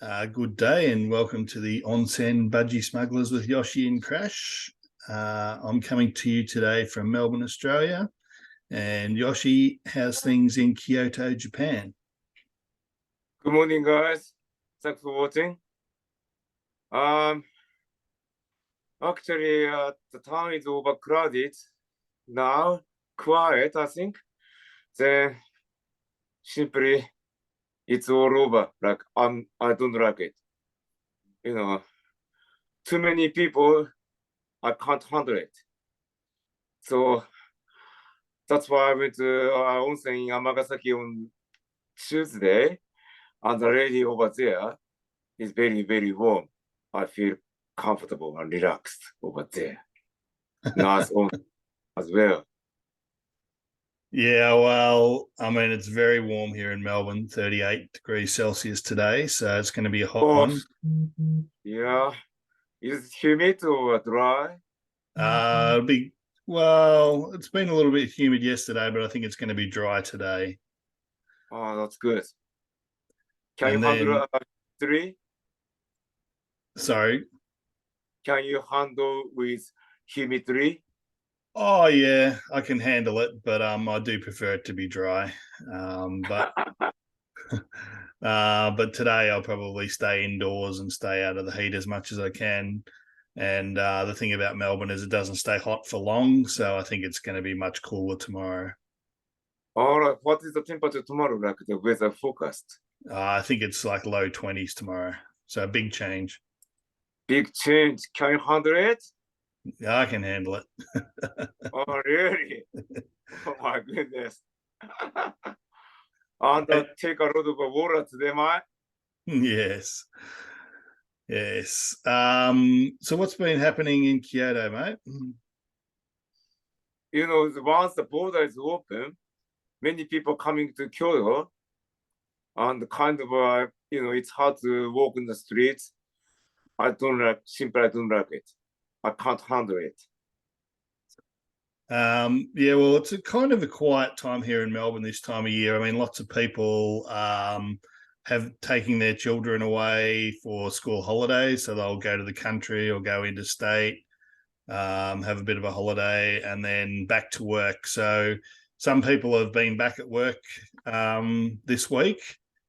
Good day and welcome to the Onsen Budgie Smugglers with Yoshi and Crash. I'm coming to you today from Melbourne, Australia. And Yoshi, how's things in Kyoto, Japan? Good morning, guys. Thanks for watching. Um, the town is overcrowded now, quiet, I think. Then simply it's all over. Like I don't like it. Too many people, I can't handle it. So that's why I went to onsen in Amagasaki on Tuesday, and the lady over there is very, very warm. I feel comfortable and relaxed over there. Nice on as well. Yeah, well, I mean, it's very warm here in Melbourne, 38 degrees Celsius today. So it's going to be a hot Oh, one. yeah. Is it humid or dry? Well, it's been a little bit humid yesterday, but I think it's going to be dry today. Oh, that's good. Can you And handle then, 3? sorry. Can you handle with humid 3? Oh yeah, I can handle it, but I do prefer it to be dry. But but today I'll probably stay indoors and stay out of the heat as much as I can. And the thing about Melbourne is it doesn't stay hot for long, so I think it's going to be much cooler tomorrow. All right. What is the temperature tomorrow, like the weather forecast? I think it's like low 20s tomorrow, so a big change. Big change. Can you handle it? I can handle it. Oh, really? Oh, my goodness. And take a lot of water today, man. Yes. Yes. So what's been happening in Kyoto, mate? Once the border is open, many people coming to Kyoto, and kind of, it's hard to walk in the streets. I don't like it. I can't handle it. Yeah, well, it's a kind of a quiet time here in Melbourne this time of year. I mean, lots of people have taken their children away for school holidays, so they'll go to the country or go interstate, have a bit of a holiday, and then back to work. So some people have been back at work this week,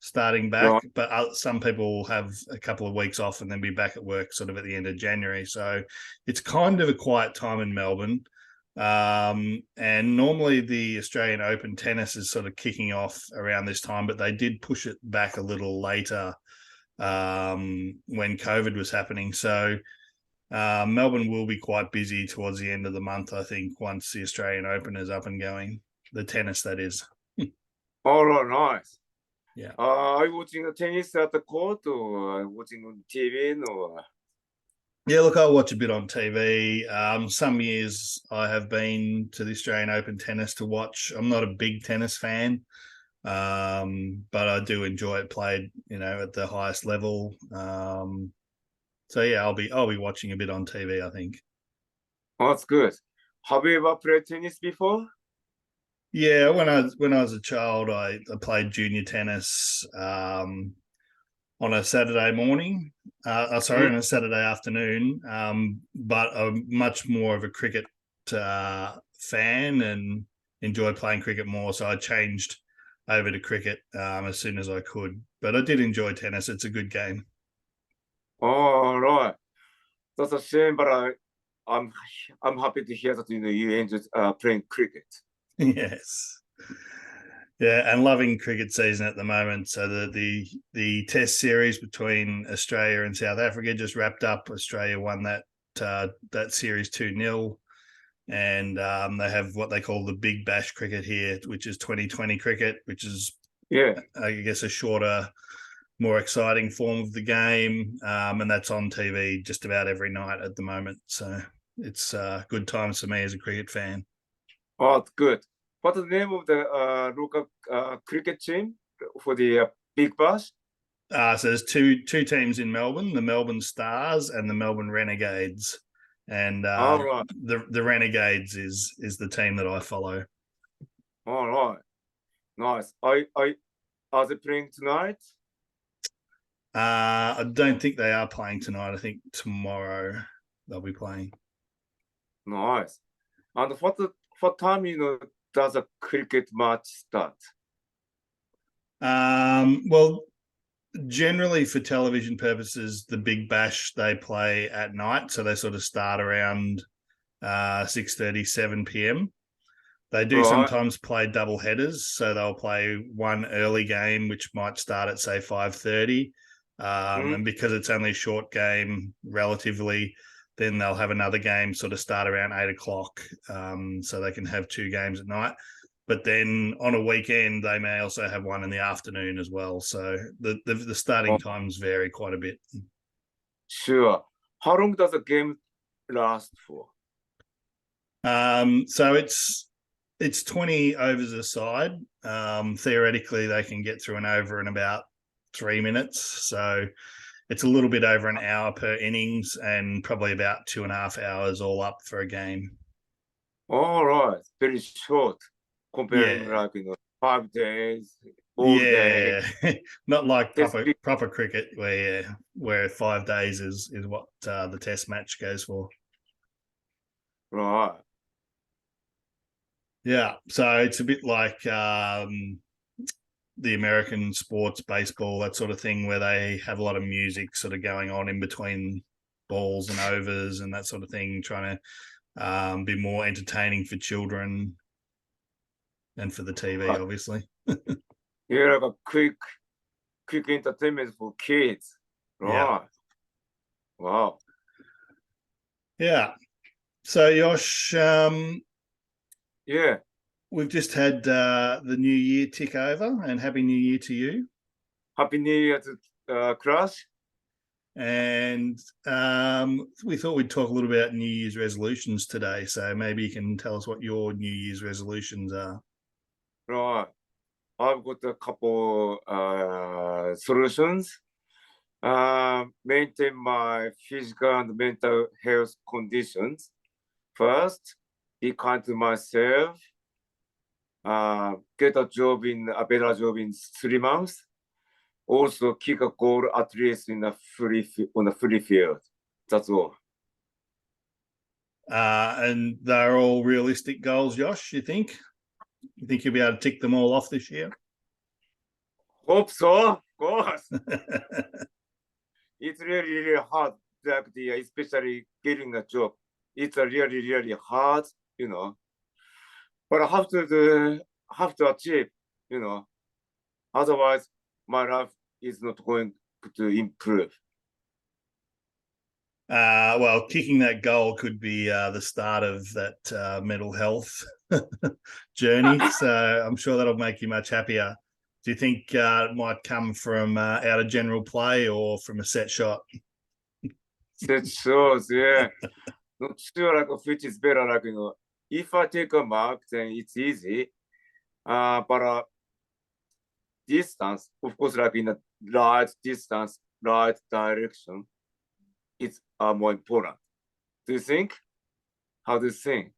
starting back, Yeah. but some people have a couple of weeks off and then be back at work sort of at the end of January. So it's kind of a quiet time in Melbourne. And normally the Australian Open tennis is sort of kicking off around this time, but they did push it back a little later when COVID was happening. So Melbourne will be quite busy towards the end of the month, I think, once the Australian Open is up and going. The tennis, that is. All right, nice. Yeah. Are you watching the tennis at the court or watching on TV? Or? Yeah, look, I'll watch a bit on TV. Some years I have been to the Australian Open tennis to watch. I'm not a big tennis fan, but I do enjoy it played, at the highest level. So yeah, I'll be watching a bit on TV, I think. Oh, that's good. Have you ever played tennis before? Yeah, when I was a child, I played junior tennis on a Saturday morning. On a Saturday afternoon. But I'm much more of a cricket fan and enjoy playing cricket more. So I changed over to cricket as soon as I could. But I did enjoy tennis. It's a good game. All right. That's a shame, but I'm happy to hear that you enjoy playing cricket. Yes. Yeah, and loving cricket season at the moment. So the Test series between Australia and South Africa just wrapped up. Australia won that series 2-0, and they have what they call the Big Bash cricket here, which is 2020 cricket, which is I guess a shorter, more exciting form of the game, and that's on TV just about every night at the moment. So it's good times for me as a cricket fan. Oh, good. What's the name of the local cricket team for the Big Bash? So there's two teams in Melbourne: the Melbourne Stars and the Melbourne Renegades. And All right. the Renegades is the team that I follow. All right, nice. Are they playing tonight? I don't think they are playing tonight. I think tomorrow they'll be playing. Nice. And what time does a cricket match start? Well, generally for television purposes, the Big Bash they play at night, so they sort of start around 6:30, 7 p.m. They do Right. sometimes play double headers, so they'll play one early game, which might start at say 5:30, and because it's only a short game relatively, then they'll have another game sort of start around 8 o'clock, so they can have two games at night. But then on a weekend, they may also have one in the afternoon as well. So the starting Oh, times vary quite a bit. sure. How long does the game last for? So it's 20 overs a side. Theoretically, they can get through an over in about 3 minutes. So it's a little bit over an hour per innings and probably about 2.5 hours all up for a game. All right. Very short comparing Yeah. 5 days, all day. Yeah. Not like Test proper cricket where 5 days is what the test match goes for. Right. Yeah. So it's a bit like the American sports, baseball, that sort of thing, where they have a lot of music sort of going on in between balls and overs and that sort of thing, trying to be more entertaining for children and for the TV, Right. obviously. Yeah, like a quick entertainment for kids. Yeah. Right. Wow. Yeah. So, Yosh, Yeah. we've just had the new year tick over, and Happy New Year to you. Happy New Year to Crash. And we thought we'd talk a little about New Year's resolutions today. So maybe you can tell us what your New Year's resolutions are. Right. I've got a couple solutions. Maintain my physical and mental health conditions. First, be kind to myself. Get a better job in 3 months. Also, kick a goal at least on a free field. That's all. And they're all realistic goals, Josh, you think? You think you'll be able to tick them all off this year? Hope so, of course. It's really hard, especially getting a job. It's a really hard, But I have to achieve, Otherwise, my life is not going to improve. Well, kicking that goal could be the start of that mental health journey. So I'm sure that'll make you much happier. Do you think it might come from out of general play or from a set shot? Set shows, yeah. Not sure which is better. If I take a mark, then it's easy. But distance, of course, in a right distance, right direction, it's more important. Do you think? How do you think?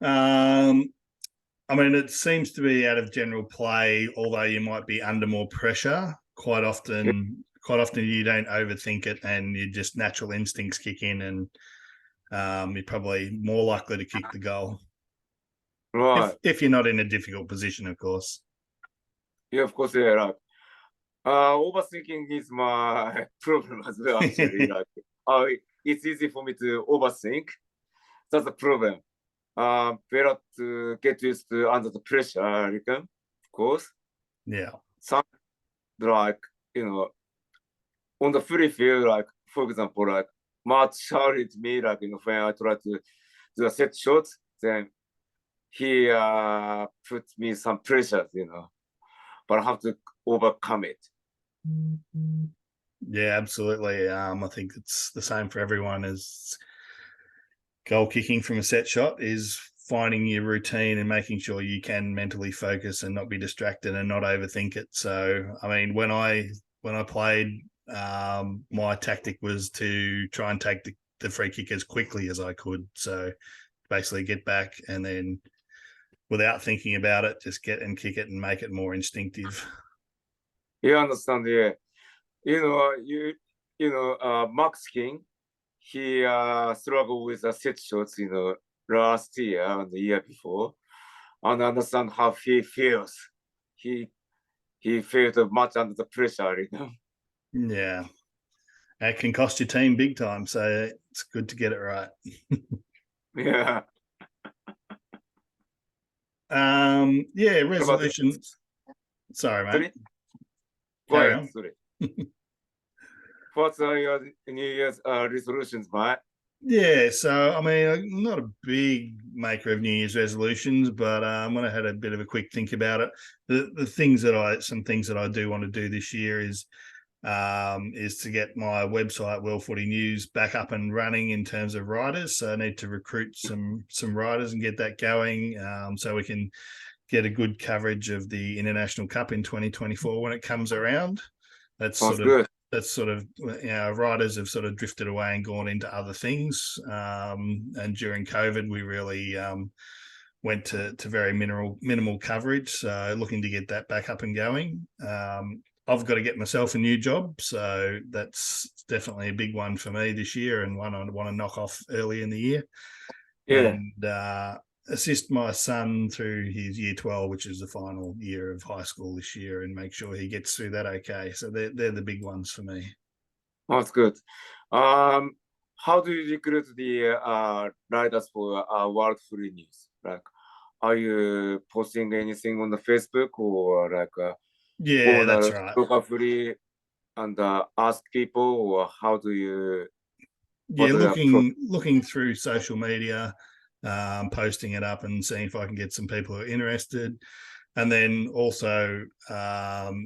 I mean, it seems to be out of general play, although you might be under more pressure. Quite often you don't overthink it, and your just natural instincts kick in, and you're probably more likely to kick the goal. Right. If you're not in a difficult position, of course. Yeah, of course, yeah, right. Overthinking is my problem as well, actually. It's easy for me to overthink. That's a problem. Better to get used to under the pressure, I reckon, of course. Yeah. Some, like, on the free field, for example, Matt shouted at me, when I try to do a set shot, then he put me some pressure, but I have to overcome it. Yeah, absolutely. I think it's the same for everyone. As goal kicking from a set shot is finding your routine and making sure you can mentally focus and not be distracted and not overthink it. So, I mean, when I played, my tactic was to try and take the free kick as quickly as I could. So basically get back and then without thinking about it, just get and kick it and make it more instinctive. You understand, yeah. Max King, he struggled with the set shots, last year and the year before, and understand how he feels. He he felt much under the pressure. Yeah, it can cost your team big time, so it's good to get it right. Yeah. Yeah, What about the resolutions. Sorry, mate. sorry? Go Carry ahead, on. sorry. What are your New Year's resolutions, Mike? Yeah, so I mean, I'm not a big maker of New Year's resolutions, but when I had a bit of a quick think about it, some things that I do want to do this year is to get my website World Footy News back up and running in terms of writers. So I need to recruit some writers and get that going, so we can get a good coverage of the International Cup in 2024 when it comes around. That's Sounds sort of good. writers have sort of drifted away and gone into other things. And during COVID, we really went to very minimal coverage. So looking to get that back up and going. I've got to get myself a new job, so that's definitely a big one for me this year, and one I want to knock off early in the year. Yeah. And assist my son through his year 12, which is the final year of high school this year, and make sure he gets through that okay. So they're the big ones for me. That's good. How do you recruit the writers for World Free News? Like, are you posting anything on the Facebook or like Yeah, go on that's a right. local free and ask people, or how do you? Yeah, What are the approach? looking through social media, posting it up and seeing if I can get some people who are interested. And then also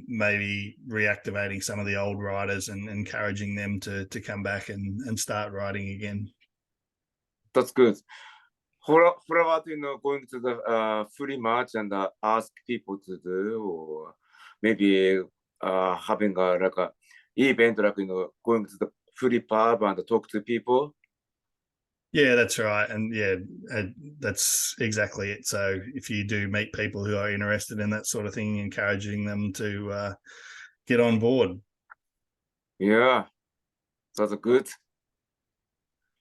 maybe reactivating some of the old writers and encouraging them to come back and start writing again. That's good. For about going to the free march and ask people to do, or maybe having like a event like going to the free pub and talk to people. Yeah, that's right. And yeah, that's exactly it. So if you do meet people who are interested in that sort of thing, encouraging them to get on board. Yeah, that's good.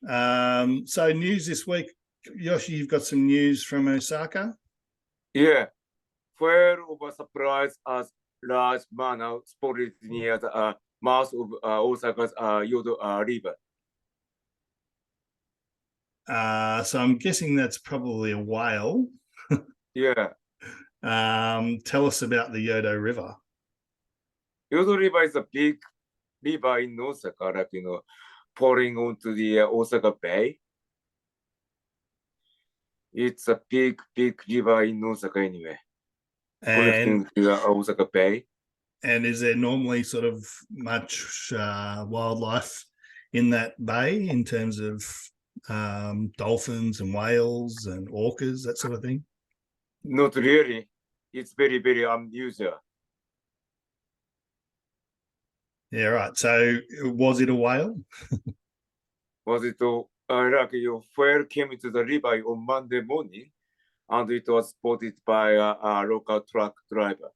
So news this week, Yoshi, you've got some news from Osaka. Yeah, fuel over supplies as large manner spotted near the mouth of Osaka's Yodo River. So I'm guessing that's probably a whale. Yeah, Tell us about the Yodo River. Yodo River is a big river in Osaka, like pouring onto the Osaka Bay. It's a big river in Osaka anyway, And connecting to the Osaka Bay. and is there normally sort of much wildlife in that bay in terms of dolphins and whales and orcas, that sort of thing? Not really. It's very unusual. Yeah, right. So was it a whale? Was it like your fuel came into the river on Monday morning, and it was spotted by a local truck driver.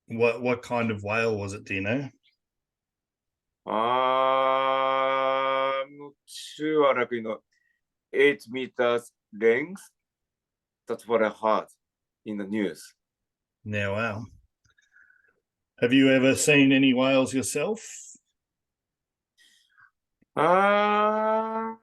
What kind of whale was it? Do you know? I'm not sure, like 8 meters length. That's what I heard in the news. Yeah, wow. Have you ever seen any whales yourself? Uh,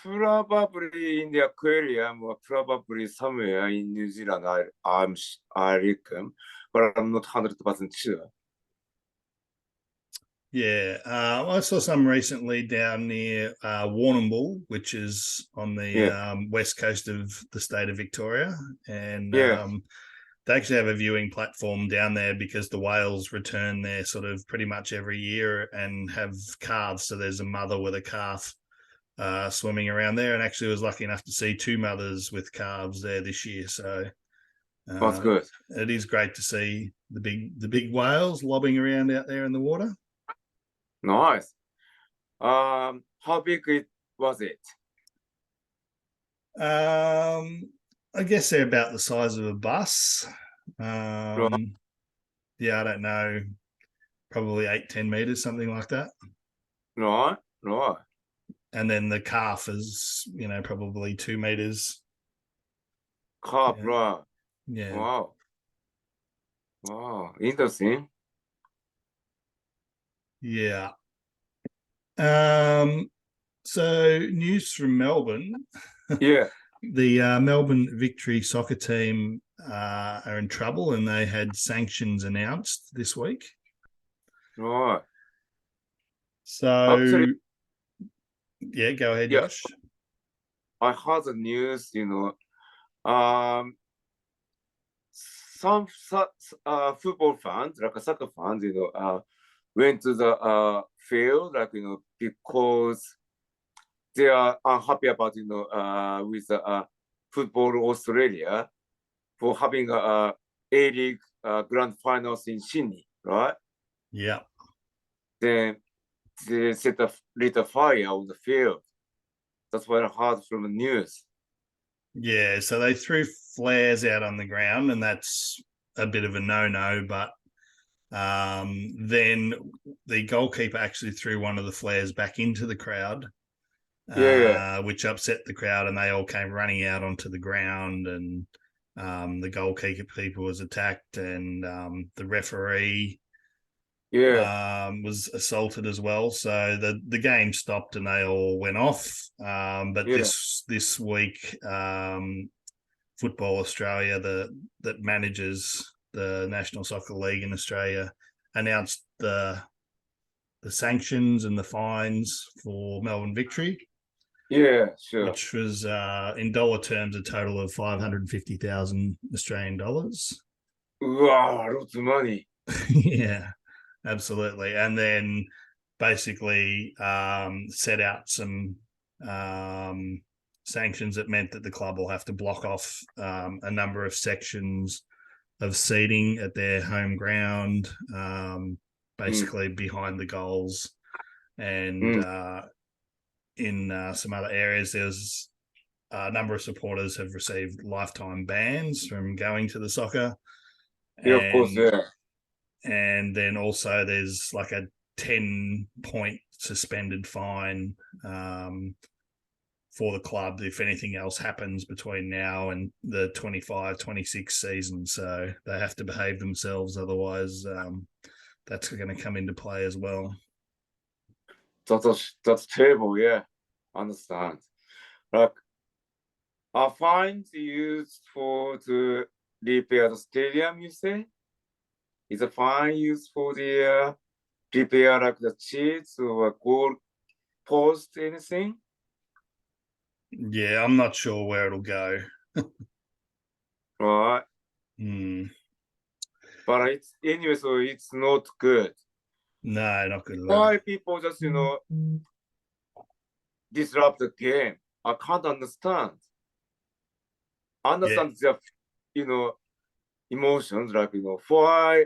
Probably in the aquarium or probably somewhere in New Zealand, I reckon, but I'm not 100% sure. Yeah, I saw some recently down near Warrnambool, which is on the Yeah, west coast of the state of Victoria, and yeah, they actually have a viewing platform down there because the whales return there sort of pretty much every year and have calves. So there's a mother with a calf swimming around there, and actually was lucky enough to see two mothers with calves there this year. So that's good. it is great to see the big whales lobbing around out there in the water. Nice. How big was it? I guess they're about the size of a bus. Um, Yeah, I don't know, probably 8-10 meters, something like that. Right, right. And then the calf is, probably 2 meters. Carp, Yeah, right. yeah, Wow. Wow. Interesting. yeah. So news from Melbourne. Yeah. The Melbourne Victory soccer team are in trouble, and they had sanctions announced this week. Right. So, Actually, yeah, go ahead, yeah, Yosh. I heard the news, um, some football fans, like soccer fans, went to the field, like, because they are unhappy about, with Football Australia for having A-League grand finals in Sydney, right? Yeah, Then they set a lit a fire on the field. That's what I heard from the news. yeah. So they threw flares out on the ground, and that's a bit of a no-no. But then the goalkeeper actually threw one of the flares back into the crowd, Yeah, yeah, which upset the crowd, and they all came running out onto the ground. And the goalkeeper was attacked, and the referee yeah, was assaulted as well. So the game stopped and they all went off. But yeah, this week, Football Australia, that manages the National Soccer League in Australia, announced the sanctions and the fines for Melbourne Victory, yeah, sure. which was in dollar terms a total of 550,000 Australian dollars. Wow, lots of money. Yeah, absolutely. And then basically set out some sanctions that meant that the club will have to block off a number of sections of seating at their home ground, Mm, basically behind the goals. And mm. in some other areas, there's a number of supporters have received lifetime bans from going to the soccer. Yeah, of course, And yeah. then also there's like a 10-point suspended fine for the club if anything else happens between now and the 25-26 season. So they have to behave themselves, otherwise that's going to come into play as well. That's terrible, yeah. Understand. Like, are fines used for to repair the stadium, you say? Is a fine used for the repair like the cheats or goal post, anything? Yeah, I'm not sure where it'll go. Right. But it's anyway, so it's not good. No, not good at all. Why people just, disrupt the game? I can't understand. Yeah, Understand their, emotions, like, why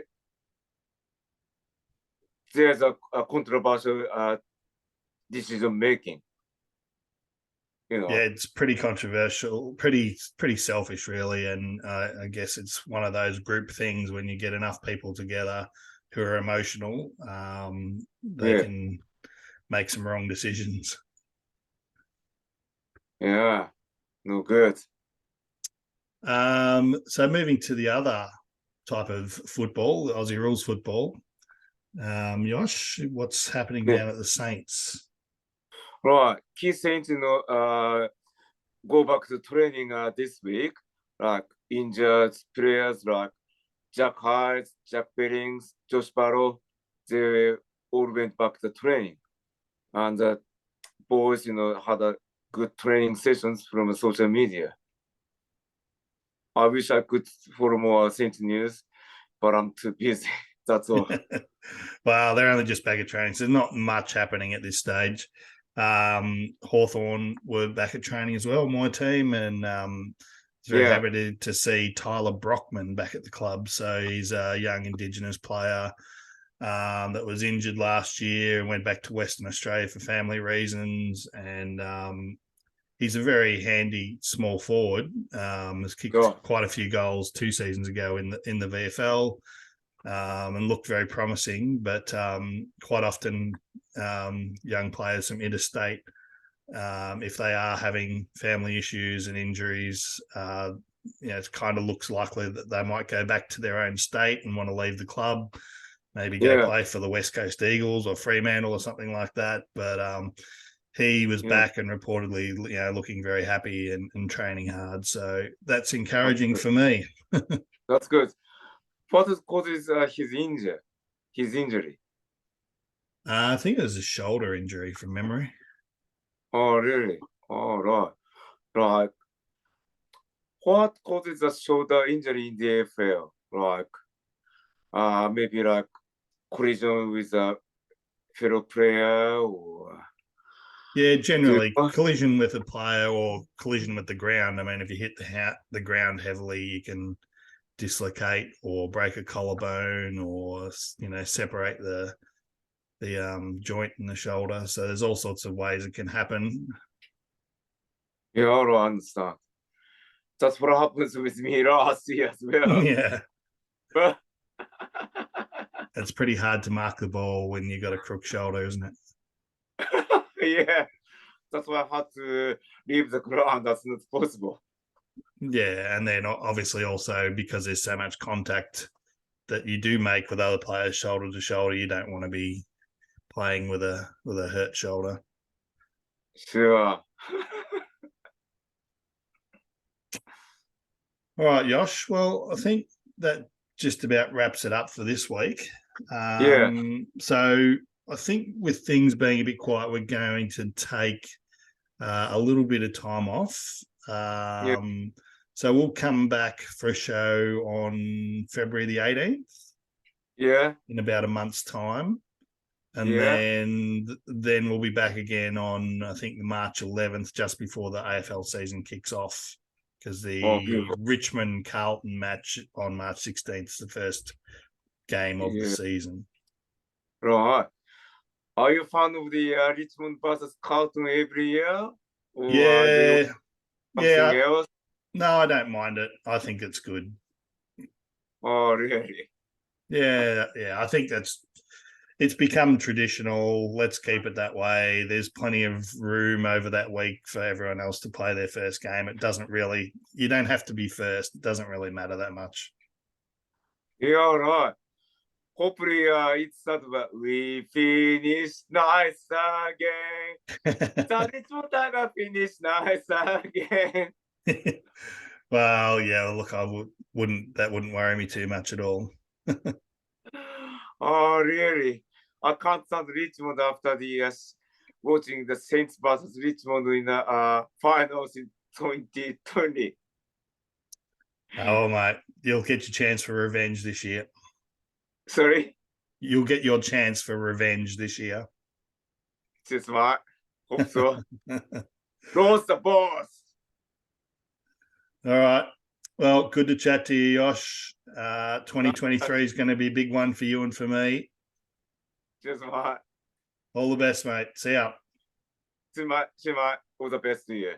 there's a controversial decision making, yeah, it's pretty controversial, pretty selfish, really. And I guess it's one of those group things when you get enough people together who are emotional, they Yeah, can make some wrong decisions. yeah, no good. So moving to the other type of football, the Aussie rules football. Josh, what's happening Yeah. down at the Saints? Right. Key Saints, go back to training this week. Like injured players like Jack Hyde, Jack Billings, Josh Barrow, they all went back to training. And the boys, had a good training sessions from social media. I wish I could follow more Saints news, but I'm too busy. That's all. Well, they're only just back at training, so there's not much happening at this stage. Hawthorn were back at training as well, my team, and it's very Yeah. happy to see Tyler Brockman back at the club. So he's a young Indigenous player that was injured last year and went back to Western Australia for family reasons. And he's a very handy small forward. Has kicked Go. quite a few goals 2 seasons ago in the VFL. and looked very promising. But quite often, young players from interstate, if they are having family issues and injuries, it kind of looks likely that they might go back to their own state and want to leave the club, maybe go Yeah, play for the West Coast Eagles or Fremantle or something like that. But he was yeah. back and reportedly, looking very happy and training hard. So that's That's encouraging good. for me. That's good. What causes his injury? I think it was a shoulder injury from memory. Oh, really? Oh, right. Like, what causes the shoulder injury in the AFL? Like, maybe like collision with a fellow player, or Yeah, do you generally know? collision with a player or collision with the ground. I mean, if you hit the ground heavily, you can dislocate or break a collarbone, or separate the joint in the shoulder. So there's all sorts of ways it can happen. Yeah, I understand. That's what happens with me last year as well. Yeah, But it's pretty hard to mark the ball when you got a crook shoulder, isn't it? yeah, that's why I had to leave the ground as soon as possible. Yeah, and then obviously also because there's so much contact that you do make with other players shoulder to shoulder, you don't want to be playing with a hurt shoulder. Sure. All right, Yosh. Well, I think that just about wraps it up for this week. Yeah, So I think with things being a bit quiet, we're going to take a little bit of time off. yeah, So we'll come back for a show on February the 18th yeah, in about a month's time. And yeah. then we'll be back again on, I think, March 11th, just before the AFL season kicks off, because Oh, the beautiful. Richmond Carlton match on March 16th is the first game of the Yeah, season. right. Are you a fan of the Richmond versus Carlton every year? Or do you want Yeah, something yeah. else? No, I don't mind it. I think it's good. Oh, really? Yeah, yeah. I think it's become traditional. Let's keep it that way. There's plenty of room over that week for everyone else to play their first game. You don't have to be first. It doesn't really matter that much. Yeah, right. Hopefully, it's that we finish nice again. The Richmond Tiger finish nice again. Well, yeah, look, wouldn't worry me too much at all. Oh, really? I can't stand Richmond after the watching the Saints versus Richmond in the finals in 2020. Oh, mate, you'll get your chance for revenge this year. Sorry, You'll get your chance for revenge this year. just my hope so. Lost the boss. All right. Well, good to chat to you, Yosh. 2023 is going to be a big one for you and for me. Just my, All the best, mate. See ya. all the best to you.